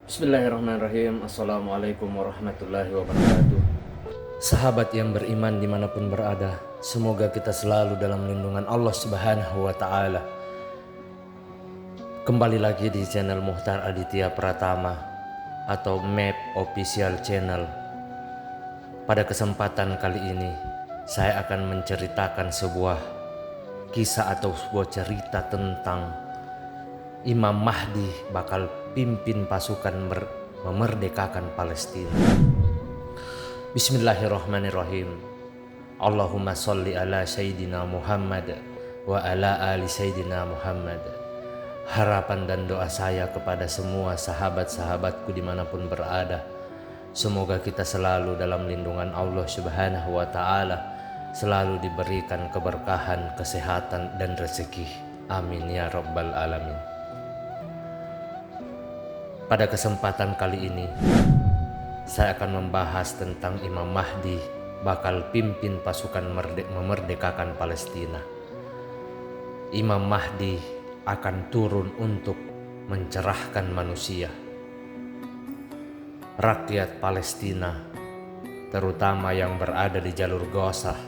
Bismillahirrahmanirrahim. Assalamualaikum warahmatullahi wabarakatuh. Sahabat yang beriman dimanapun berada, semoga kita selalu dalam lindungan Allah Subhanahu wa Ta'ala. Kembali lagi di channel Muhtar Aditya Pratama atau MAP Official Channel. Pada kesempatan kali ini, saya akan menceritakan sebuah kisah atau sebuah cerita tentang Imam Mahdi bakal pimpin pasukan memerdekakan Palestina. Bismillahirrahmanirrahim. Allahumma sholli ala Sayyidina Muhammad wa ala ali Sayyidina Muhammad. Harapan dan doa saya kepada semua sahabat-sahabatku dimanapun berada, semoga kita selalu dalam lindungan Allah Subhanahu wa Ta'ala, selalu diberikan keberkahan, kesehatan dan rezeki. Amin ya rabbal alamin. Pada kesempatan kali ini, saya akan membahas tentang Imam Mahdi bakal pimpin pasukan memerdekakan Palestina. Imam Mahdi akan turun untuk mencerahkan manusia. Rakyat Palestina, terutama yang berada di jalur Gaza,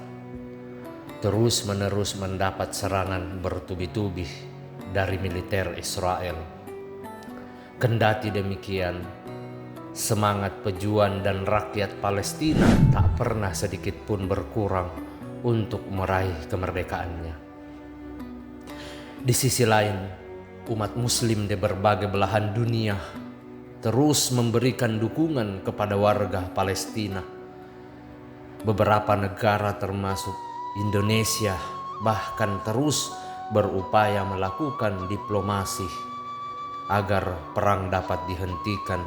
terus-menerus mendapat serangan bertubi-tubi dari militer Israel. Kendati demikian, semangat pejuang dan rakyat Palestina tak pernah sedikit pun berkurang untuk meraih kemerdekaannya. Di sisi lain, umat muslim di berbagai belahan dunia terus memberikan dukungan kepada warga Palestina. Beberapa negara termasuk Indonesia bahkan terus berupaya melakukan diplomasi agar perang dapat dihentikan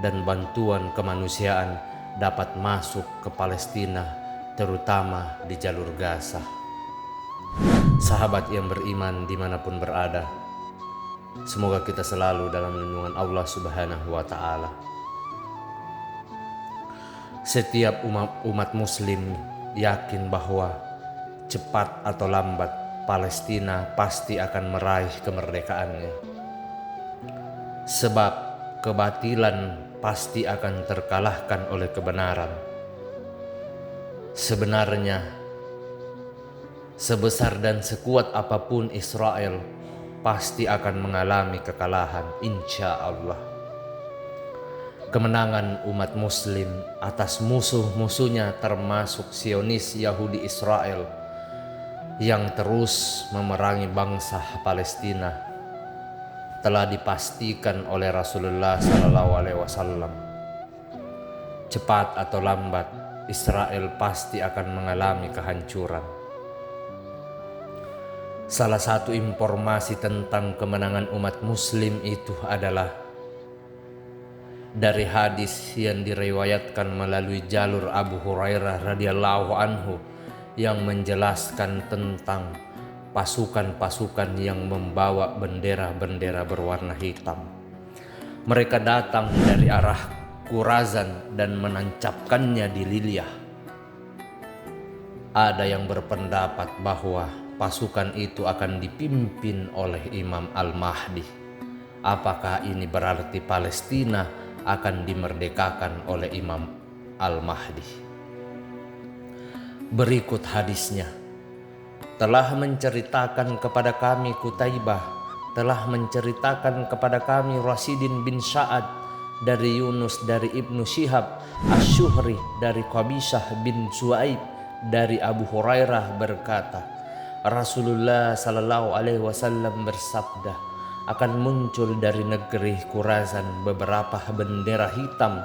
dan bantuan kemanusiaan dapat masuk ke Palestina, terutama di jalur Gaza. Sahabat yang beriman dimanapun berada, semoga kita selalu dalam lindungan Allah Subhanahu wa Ta'ala. Setiap umat muslim yakin bahwa cepat atau lambat Palestina pasti akan meraih kemerdekaannya. Sebab kebatilan pasti akan terkalahkan oleh kebenaran. Sebenarnya, sebesar dan sekuat apapun Israel pasti akan mengalami kekalahan, insya Allah. Kemenangan umat muslim atas musuh-musuhnya termasuk Zionis Yahudi Israel yang terus memerangi bangsa Palestina telah dipastikan oleh Rasulullah SAW. Cepat atau lambat, Israel pasti akan mengalami kehancuran. Salah satu informasi tentang kemenangan umat muslim itu adalah dari hadis yang diriwayatkan melalui jalur Abu Hurairah radhiyallahu anhu yang menjelaskan tentang pasukan-pasukan yang membawa bendera-bendera berwarna hitam. Mereka datang dari arah Kurazan dan menancapkannya di Liliah. Ada yang berpendapat bahwa pasukan itu akan dipimpin oleh Imam Al-Mahdi. Apakah ini berarti Palestina akan dimerdekakan oleh Imam Al-Mahdi? Berikut hadisnya. Telah menceritakan kepada kami Qutaibah, telah menceritakan kepada kami Rasidin bin Sa'ad dari Yunus dari Ibnu Syihab, Asy-Syuhri dari Qabisah bin Suaib dari Abu Hurairah berkata, Rasulullah sallallahu alaihi wasallam bersabda, akan muncul dari negeri Kurazan beberapa bendera hitam,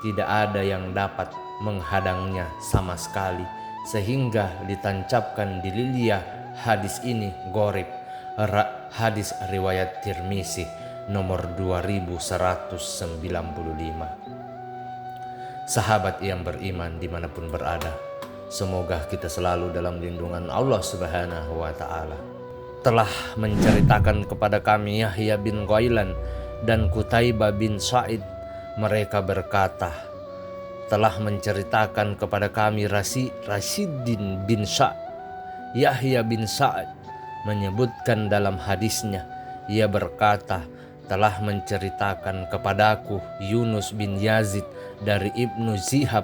tidak ada yang dapat menghadangnya sama sekali, sehingga ditancapkan di Liliah. Hadis ini gharib, hadis riwayat Tirmizi nomor 2195. Sahabat yang beriman dimanapun berada, semoga kita selalu dalam lindungan Allah Subhanahu wa Ta'ala. Telah menceritakan kepada kami Yahya bin Ghailan dan Qutaibah bin Sa'id, mereka berkata, telah menceritakan kepada kami Rasidin bin Sa'ad. Yahya bin Sa'ad menyebutkan dalam hadisnya, ia berkata, telah menceritakan kepadaku Yunus bin Yazid dari Ibnu Zihab,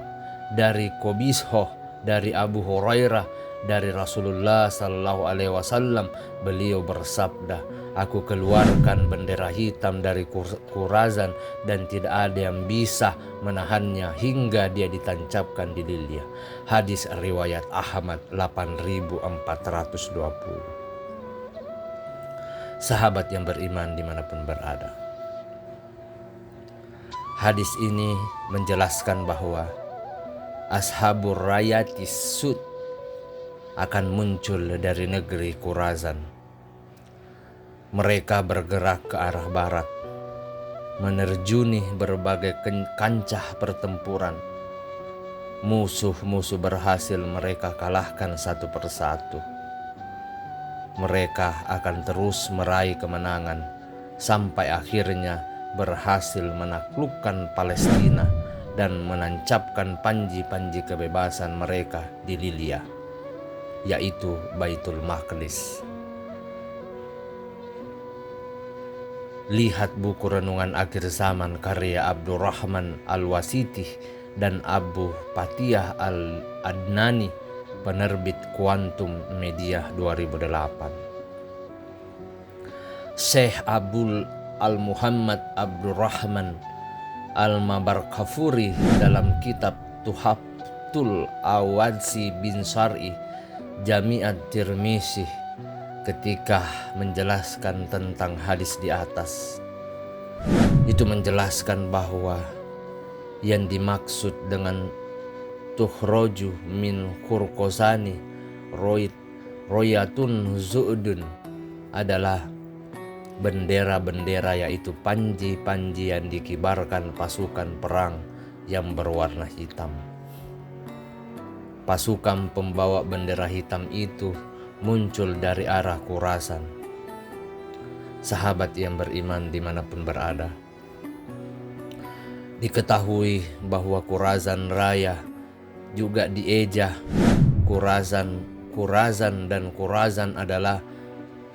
dari Qobishoh, dari Abu Hurairah, dari Rasulullah Sallallahu Alaihi Wasallam. Beliau bersabda, aku keluarkan bendera hitam dari Kurazan dan tidak ada yang bisa menahannya hingga dia ditancapkan di lilia. Hadis riwayat Ahmad 8420. Sahabat yang beriman dimanapun berada, hadis ini menjelaskan bahwa Ashabur Rayatis Sud akan muncul dari negeri Kurazan. Mereka bergerak ke arah barat, menerjuni berbagai kancah pertempuran. Musuh-musuh berhasil mereka kalahkan satu persatu. Mereka akan terus meraih kemenangan sampai akhirnya berhasil menaklukkan Palestina dan menancapkan panji-panji kebebasan mereka di Lilia, yaitu Baitul Maqdis. Lihat buku Renungan Akhir Zaman karya Abdurrahman Al-Wasitih dan Abu Fatihah Al-Adnani, penerbit Quantum Media 2008. Syekh Abdul Al-Muhammad Abdurrahman Al-Mabarkafuri dalam kitab Tuhfatul Awadsi bin Syar'i Jami'at Tirmizi ketika menjelaskan tentang hadis di atas, itu menjelaskan bahwa yang dimaksud dengan tukhroju min kurkosani royatun zu'dun adalah bendera-bendera, yaitu panji-panji yang dikibarkan pasukan perang yang berwarna hitam. Pasukan pembawa bendera hitam itu muncul dari arah Khurasan. Sahabat yang beriman dimanapun berada, diketahui bahwa Khurasan Raya juga diejah Khurasan dan Khurasan adalah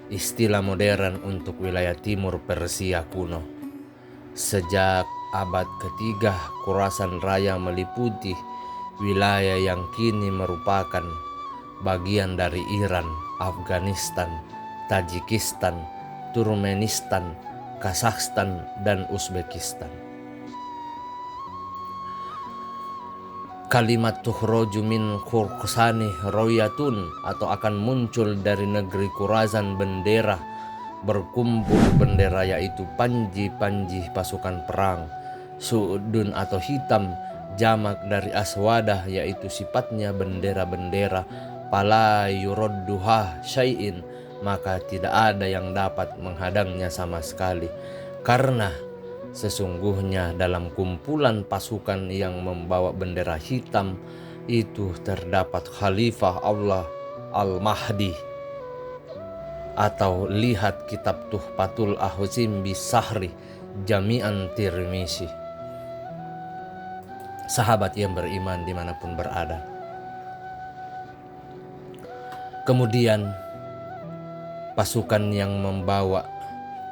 istilah modern untuk wilayah timur Persia kuno. Sejak abad ketiga, Khurasan Raya meliputi wilayah yang kini merupakan bagian dari Iran, Afghanistan, Tajikistan, Turkmenistan, Kazakhstan, dan Uzbekistan. Kalimat tukhroju min khurqsani royatun atau akan muncul dari negeri Khurasan bendera, berkumpul bendera, yaitu panji-panji pasukan perang. Su'dun atau hitam jamak dari aswadah, yaitu sifatnya bendera-bendera. Pala yuradduha syai'in, maka tidak ada yang dapat menghadangnya sama sekali, karena sesungguhnya dalam kumpulan pasukan yang membawa bendera hitam itu terdapat Khalifah Allah Al-Mahdi. Atau lihat kitab Tuhfatul Ahwazim Bisahri Jami'an Tirmizi. Sahabat yang beriman dimanapun berada, kemudian pasukan yang membawa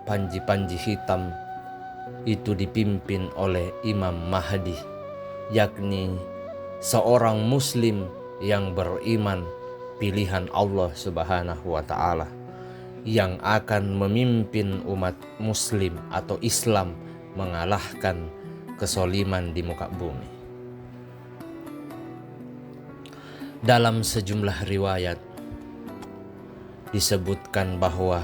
panji-panji hitam itu dipimpin oleh Imam Mahdi, yakni seorang muslim yang beriman pilihan Allah Subhanahu wa Ta'ala, yang akan memimpin umat muslim atau Islam mengalahkan kezaliman di muka bumi. Dalam sejumlah riwayat disebutkan bahwa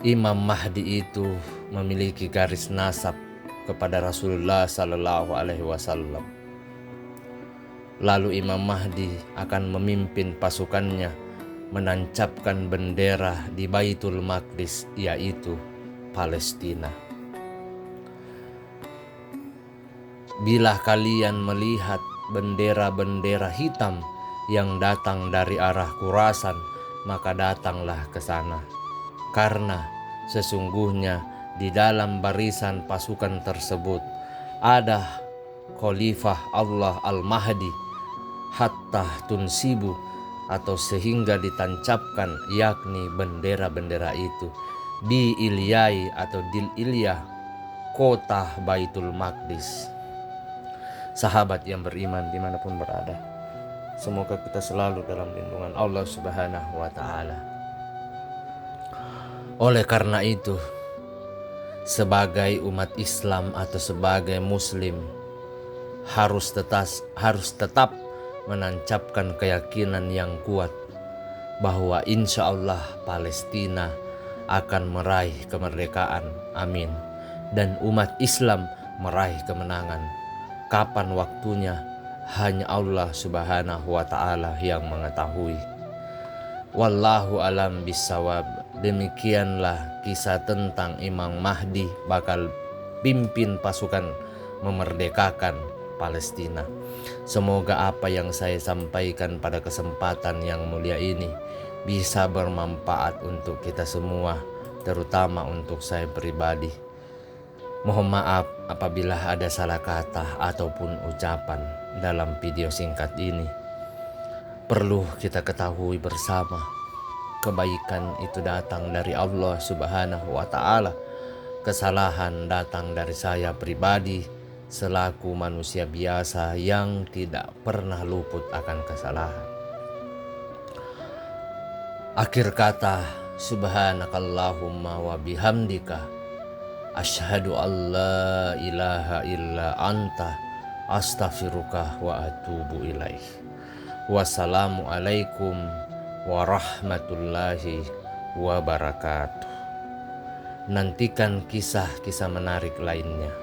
Imam Mahdi itu memiliki garis nasab kepada Rasulullah Sallallahu Alaihi Wasallam. Lalu Imam Mahdi akan memimpin pasukannya menancapkan bendera di Baitul Maqdis, yaitu Palestina. Bila kalian melihat bendera-bendera hitam yang datang dari arah Khurasan, maka datanglah ke sana, karena sesungguhnya di dalam barisan pasukan tersebut ada Khalifah Allah Al-Mahdi, hatta tunsibu atau sehingga ditancapkan, yakni bendera-bendera itu Bi Ilyai atau Dil Ilyah, kota Baitul Maqdis. Sahabat yang beriman dimanapun berada, semoga kita selalu dalam lindungan Allah Subhanahu wa Ta'ala. Oleh karena itu, sebagai umat Islam atau sebagai Muslim harus tetap menancapkan keyakinan yang kuat bahwa insya Allah Palestina akan meraih kemerdekaan, amin, dan umat Islam meraih kemenangan. Kapan waktunya hanya Allah Subhanahu wa Ta'ala yang mengetahui. Wallahu alam bisawab. Demikianlah kisah tentang Imam Mahdi bakal pimpin pasukan memerdekakan Palestina. Semoga apa yang saya sampaikan pada kesempatan yang mulia ini bisa bermanfaat untuk kita semua, terutama untuk saya pribadi. Mohon maaf apabila ada salah kata ataupun ucapan dalam video singkat ini. Perlu kita ketahui bersama, kebaikan itu datang dari Allah Subhanahu wa Ta'ala. Kesalahan datang dari saya pribadi selaku manusia biasa yang tidak pernah luput akan kesalahan. Akhir kata, subhanakallahumma wa bihamdika asyhadu an la ilaha illa anta astaghfiruka wa atubu ilaih. Wassalamualaikum warahmatullahi wabarakatuh. Nantikan kisah-kisah menarik lainnya.